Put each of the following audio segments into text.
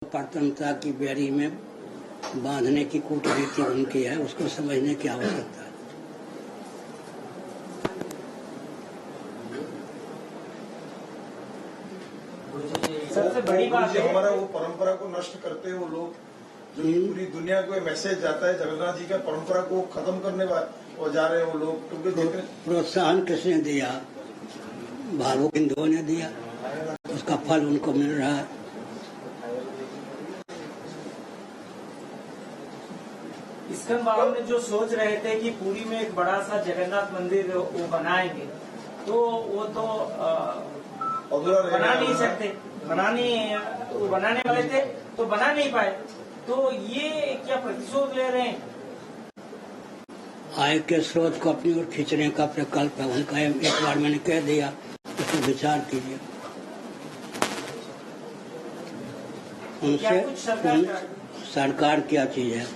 परतंत्रता की बेड़ी में बांधने की कूटनीति उनकी है, उसको समझने की आवश्यकता है। सबसे बड़ी बात है हमारा वो परंपरा को नष्ट करते हैं वो लोग, जो पूरी दुनिया को मैसेज जाता है जगन्नाथ जी का परंपरा को खत्म करने वो जा रहे हैं वो लोग। क्योंकि प्रोत्साहन किसने दिया? भावुक हिंदुओं ने दिया, उसका फल उनको मिल रहा है। इस्कॉन बाबा ने जो सोच रहे थे कि पुरी में एक बड़ा सा जगन्नाथ मंदिर वो बनाएंगे, तो वो तो बना नहीं सकते, बनाने वाले थे तो बना नहीं पाए। तो ये क्या प्रतिशोध ले रहे हैं? आय के स्रोत को अपनी ओर खींचने का प्रकल्प है उनका। एक बार मैंने कह दिया, इस पर विचार कीजिए। उनसे सरकार क्या चीज है?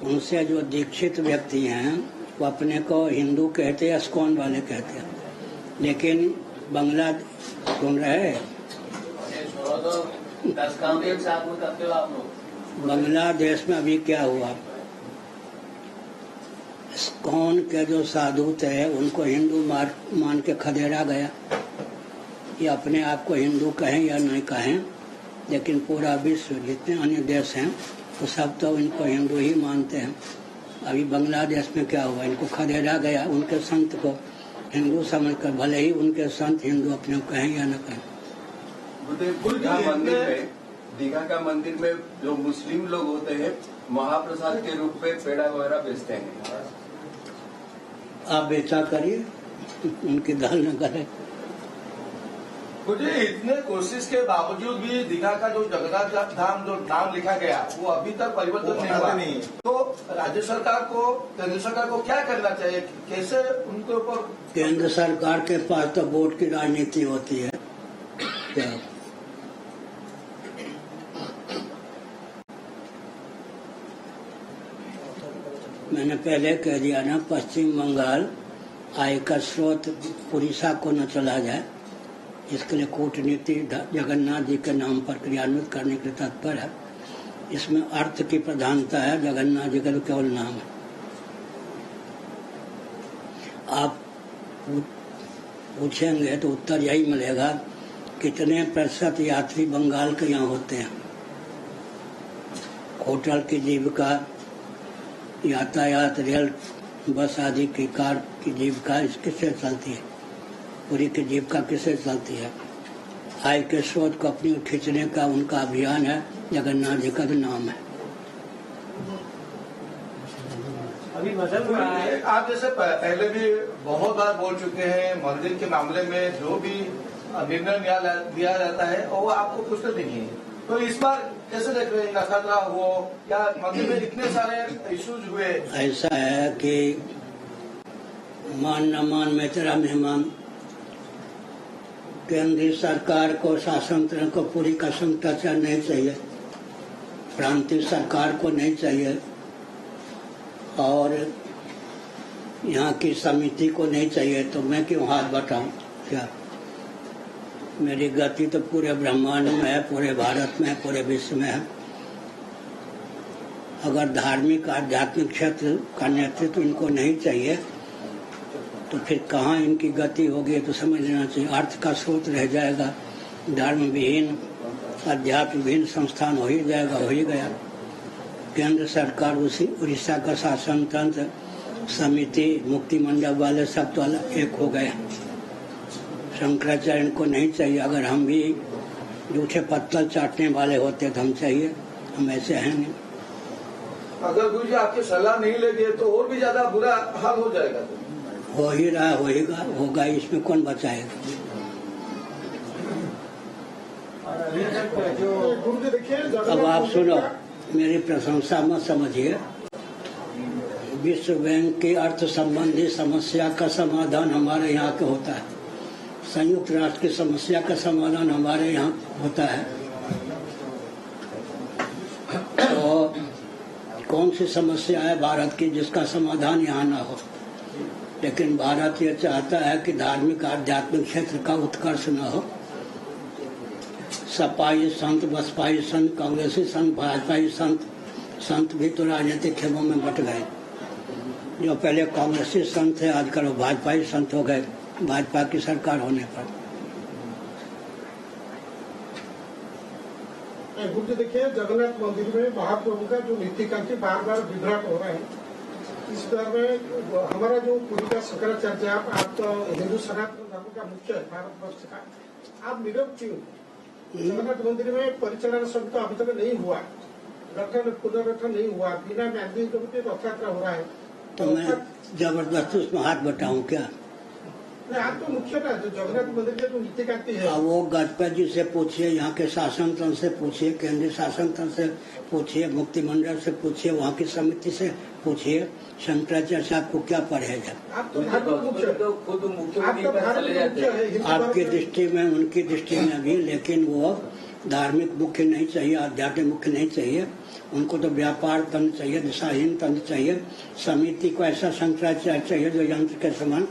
उनसे जो दीक्षित व्यक्ति हैं वो अपने को हिंदू कहते हैं, इस्कॉन वाले कहते हैं, लेकिन बंगला सुन रहे बांग्लादेश में अभी क्या हुआ? इस्कॉन के जो साधु थे उनको हिंदू मान के खदेड़ा गया। ये अपने आप को हिंदू कहें या नहीं कहें, लेकिन पूरा विश्व जितने अन्य देश हैं वो सब तो इनको हिंदू ही मानते हैं। अभी बांग्लादेश में क्या हुआ? इनको खदेड़ा गया, उनके संत को हिंदू समझकर, भले ही उनके संत हिंदू अपने को कहें या न कहें। दीघा का मंदिर में जो मुस्लिम लोग होते हैं महाप्रसाद के रूप में पेड़ा वगैरह बेचते हैं। आप बेचा करिए, उनकी दाल न करे। मुझे इतने कोशिश के बावजूद भी दीघा का जो जगन्नाथ धाम जो नाम लिखा गया वो अभी तक परिवर्तन नहीं हुआ। तो राज्य सरकार को, केंद्र सरकार को क्या करना चाहिए? कैसे उनके ऊपर? केंद्र सरकार के पास तो वोट की राजनीति होती है। क्या मैंने पहले कह दिया ना, पश्चिम बंगाल आय का स्रोत उड़ीसा को न चला जाए, इसके लिए कूटनीति जगन्नाथ जी के नाम पर क्रियान्वित करने के तत्पर है। इसमें अर्थ की प्रधानता है, जगन्नाथ जी का तो केवल नाम है। आप पूछेंगे तो उत्तर यही मिलेगा, कितने प्रतिशत यात्री बंगाल के यहाँ होते हैं? होटल की जीविका, यातायात, रेल, बस आदि की, कार की जीविका किससे चलती है? पूरी की जीविका किससे चलती है? आय के स्रोत को अपनी खींचने का उनका अभियान है, जगन्नाथ जी का नाम है। अभी बदल रहा है। आप जैसे पहले भी बहुत बार बोल चुके हैं, मंदिर के मामले में जो भी निर्णय दिया जाता है वो आपको पूछते नहीं है। तो इस बार कैसे देख रहे हैं? खतरा हो या मंदिर में इतने सारे इश्यूज हुए? ऐसा है कि मान न मान में तेरा मेहमान। केंद्रीय सरकार को, शासन तंत्र को पूरी कसम टचा नहीं चाहिए, प्रांतीय सरकार को नहीं चाहिए, और यहाँ की समिति को नहीं चाहिए। तो मैं क्यों हाथ बटाऊं? क्या मेरी गति तो पूरे ब्रह्मांड में है, पूरे भारत में है, पूरे विश्व में है। अगर धार्मिक आध्यात्मिक क्षेत्र का नेतृत्व इनको नहीं चाहिए तो फिर कहाँ इनकी गति होगी? तो समझ लेना चाहिए। अर्थ का स्रोत रह जाएगा, धर्म विहीन, अध्यात्म विहीन संस्थान हो ही जाएगा, हो ही गया। केंद्र सरकार, उसी उड़ीसा का शासन तंत्र, समिति, मुक्ति मंडप वाले सब तो अलग एक हो गए। शंकराचार्य को नहीं चाहिए। अगर हम भी जूठे पत्तल चाटने वाले होते तो हम चाहिए, हम ऐसे हैं नहीं। अगर गुरु जी आपकी सलाह नहीं लेंगे तो और भी ज्यादा बुरा हाल हो जाएगा। हो ही रहा, होगा, इसमें कौन बचाएगा? अब आप सुनो, मेरी प्रशंसा मत समझिए। विश्व बैंक की अर्थ संबंधी समस्या का समाधान हमारे यहाँ के होता है, संयुक्त राष्ट्र की समस्या का समाधान हमारे यहाँ होता है। तो कौन सी समस्या है भारत की जिसका समाधान यहाँ ना हो? लेकिन भारत ये चाहता है कि धार्मिक आध्यात्मिक क्षेत्र का उत्कर्ष न हो, सपाई संत, बसपाई संत, कांग्रेसी संत, भाजपाई संत, संत भी तो राजनीतिक खेलों में बट गए। जो पहले कांग्रेसी संत थे आजकल वो भाजपाई संत हो गए भाजपा की सरकार होने पर। गुरुजी देखिए, जगन्नाथ मंदिर में महाप्रभु का जो नीतिकांति बार बार विभ्राट हो रहा है, इस बार में हमारा जो पूरी का शंकराचार्य आप तो हिंदू सनातन धर्म का मुख्य है भारतवर्ष का, आप नीरव क्यों? जगन्नाथ मंदिर में परिचालन सब तो अभी तक नहीं हुआ, गठन पुनर्गठन नहीं हुआ, बिना गांधी रथ यात्रा हो रहा है। तो मैं जबरदस्ती उसमें हाथ बटाऊं क्या? आप तो मुख्य ना, जो जगन्नाथ मंदिर के जो नीतिकांति है वो गजपत जी से पूछिए, यहाँ के शासन तंत्र से पूछिए, केंद्रीय शासन तंत्र से पूछिए, मुक्ति मंडल से पूछिए, वहाँ की समिति से पूछिए, शंकराचार्य साहब को क्या परहेज है? आप तो धार्मिक मुख्य, तो खुद मुख्यमंत्री आप तो पर चले धार्मिक जाते मुख्य हैं। है हिंदू आपकी धर्म में। दृष्टि में, उनकी दृष्टि में भी, लेकिन वो धार्मिक मुख्य नहीं चाहिए, आध्यात्मिक मुख्य नहीं चाहिए, उनको तो व्यापार तंत्र चाहिए, दिशाहीन तंत्र चाहिए। समिति को ऐसा शंकराचार्य चाहिए जो यंत्र के समान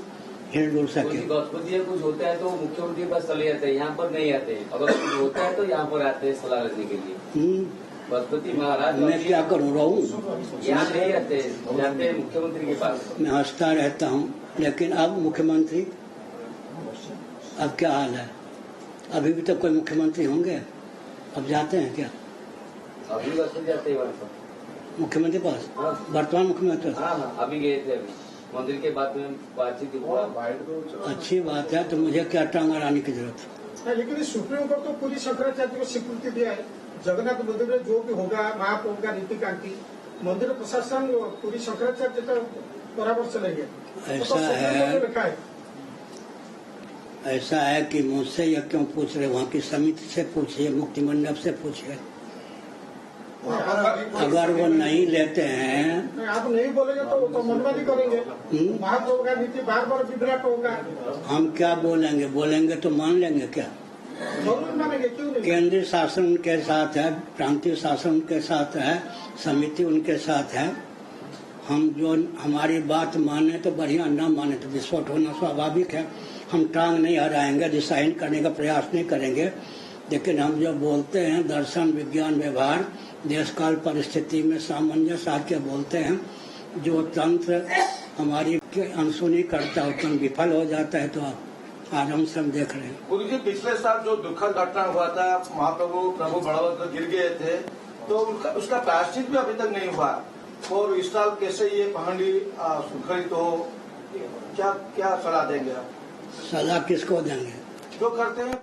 हिलडुल सके। गौतपति कुछ होता है तो मुख्यमंत्री के पास चले जाते हैं, यहाँ पर नहीं आते। अगर कुछ होता है तो यहाँ पर आते हैं सलाह लेने के लिए। गौतपति महाराज मैं क्या करूँ, रहूँ? यहाँ नहीं आते, जाते हैं मुख्यमंत्री के पास। मैं हंसता रहता हूँ, लेकिन अब मुख्यमंत्री, अब क्या हाल है? अभी भी तो कोई मुख्यमंत्री होंगे, अब जाते हैं क्या अभी गौतपति जाते हैं वहाँ पर मुख्यमंत्री पास? वर्तमान मुख्यमंत्री? हाँ, अभी गए थे। अभी मंदिर के बाद में बातचीत हुआ। अच्छी बात है, तो मुझे क्या टांग अड़ाने की जरूरत है? लेकिन सुप्रीम कोर्ट तो पूरी शंकराचार्य को स्वीकृति दिया है। जगन्नाथ मंदिर में जो भी होगा महाप्रभु का नीतिकांति, मंदिर प्रशासन पूरी शंकराचार्य का बराबर चलेंगे। ऐसा है कि मुझसे यह क्यों पूछ रहे? वहाँ की समिति से पूछिए, मुक्ति मंडप से पूछिए। अगर वो नहीं लेते हैं, आप नहीं बोलेंगे तो मनमानी करेंगे। महाप्रभु का नीति बार बार विभ्राट होगा। हम क्या बोलेंगे? बोलेंगे तो मान लेंगे क्या? जरूर मानेंगे, क्यों नहीं? केंद्रीय शासन उनके साथ है, प्रांतीय शासन उनके साथ है, समिति उनके साथ है। हम जो हमारी बात माने तो बढ़िया, न माने तो विस्फोट होना स्वाभाविक है। हम टांग नहीं हराएंगे, दिशाहीन करने का प्रयास नहीं करेंगे, लेकिन हम जो बोलते हैं दर्शन, विज्ञान, व्यवहार, देश काल परिस्थिति में सामंजस्य आके बोलते हैं। जो तंत्र हमारी अनसुनी करता है, तंत्र विफल हो जाता है। तो आज हम सब देख रहे हैं। गुरु जी, पिछले साल जो दुखद घटना हुआ था, महाप्रभु प्रभु बड़भद्र गिर गए थे, तो उसका प्रायश्चित भी अभी तक नहीं हुआ। और इस साल कैसे ये पहाड़ी सुखरित हो, क्या क्या सलाह देंगे आप? सलाह किसको देंगे? जो करते हैं